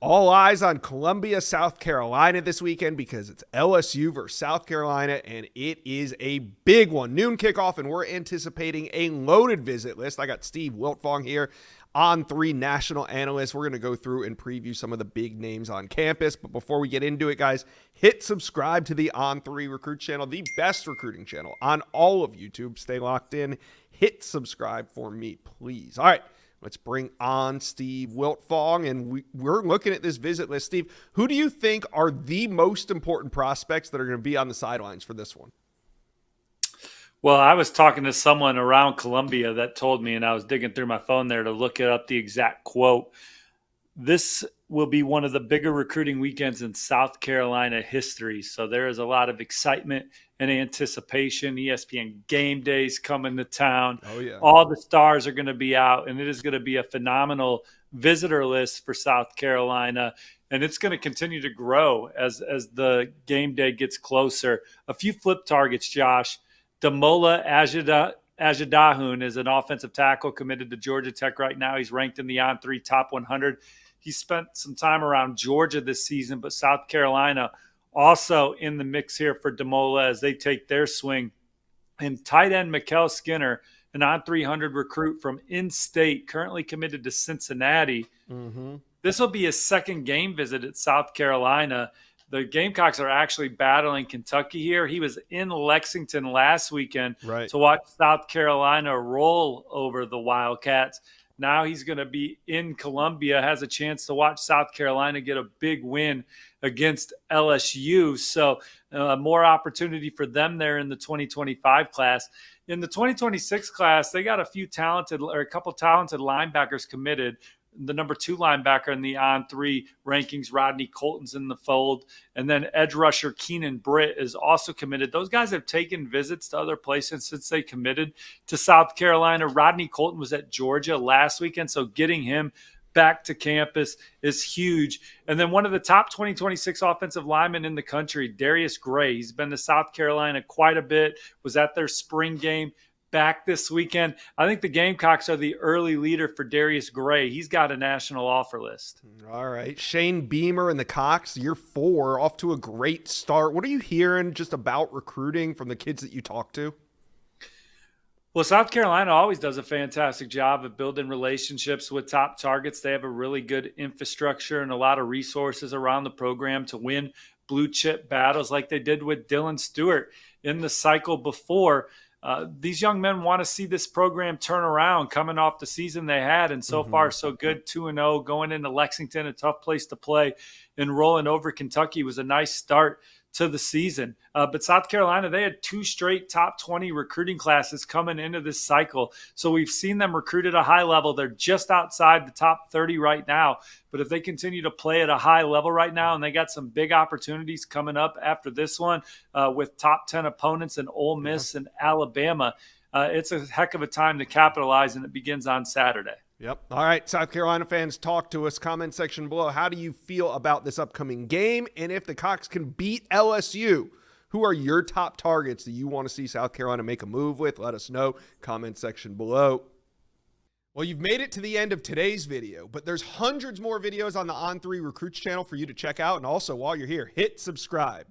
All eyes on Columbia, South Carolina this weekend because it's LSU versus South Carolina, and it is a big one. Noon kickoff, and we're anticipating a loaded visit list. I got Steve Wiltfong here, On3 national analyst. We're going to go through and preview some of the big names on campus. But before we get into it, guys, hit subscribe to the On3 Recruit channel, the best recruiting channel on all of YouTube. Stay locked in. Hit subscribe for me, please. All right. Let's bring on Steve Wiltfong, and we're looking at this visit list. Steve, who do you think are the most important prospects that are going to be on the sidelines for this one? Well, I was talking to someone around Columbia that told me, and I was digging through my phone there to look up the exact quote. This will be one of the bigger recruiting weekends in South Carolina history. So there is a lot of excitement and anticipation. ESPN Game Days coming to town. Oh, yeah. All the stars are going to be out, and it is going to be a phenomenal visitor list for South Carolina. And it's going to continue to grow as the game day gets closer. A few flip targets, Josh. Damola Ajadahun is an offensive tackle committed to Georgia Tech right now. He's ranked in the On3 top 100. He spent some time around Georgia this season, but South Carolina also in the mix here for Damola as they take their swing. And tight end Mikael Skinner, an On300 recruit from in-state, currently committed to Cincinnati. Mm-hmm. This will be his second game visit at South Carolina. The Gamecocks are actually battling Kentucky here. He was in Lexington last weekend to watch South Carolina roll over the Wildcats. Now he's going to be in Columbia, has a chance to watch South Carolina get a big win against LSU. So more opportunity for them there in the 2025 class. In the 2026 class, they got a couple talented linebackers committed. The number 2 linebacker in the On3 rankings, Rodney Colton's in the fold. And then edge rusher Keenan Britt is also committed. Those guys have taken visits to other places since they committed to South Carolina. Rodney Colton was at Georgia last weekend, so getting him back to campus is huge. And then one of the top 2026 offensive linemen in the country, Darius Gray. He's been to South Carolina quite a bit, was at their spring game. Back this weekend. I think the Gamecocks are the early leader for Darius Gray. He's got a national offer list. All right. Shane Beamer and the Cox, year 4, off to a great start. What are you hearing just about recruiting from the kids that you talk to? Well, South Carolina always does a fantastic job of building relationships with top targets. They have a really good infrastructure and a lot of resources around the program to win blue chip battles like they did with Dylan Stewart in the cycle before. These young men want to see this program turn around coming off the season they had. And so far, so good. 2-0 going into Lexington, a tough place to play, and rolling over Kentucky was a nice start to the season. But South Carolina, they had 2 straight top 20 recruiting classes coming into this cycle. So we've seen them recruit at a high level. They're just outside the top 30 right now. But if they continue to play at a high level right now, and they got some big opportunities coming up after this one with top 10 opponents in Ole Miss and Alabama, it's a heck of a time to capitalize, and it begins on Saturday. Yep. All right, South Carolina fans, talk to us. Comment section below. How do you feel about this upcoming game? And if the Cox can beat LSU, who are your top targets that you want to see South Carolina make a move with? Let us know. Comment section below. Well, you've made it to the end of today's video, but there's hundreds more videos on the On3 Recruits channel for you to check out. And also, while you're here, hit subscribe.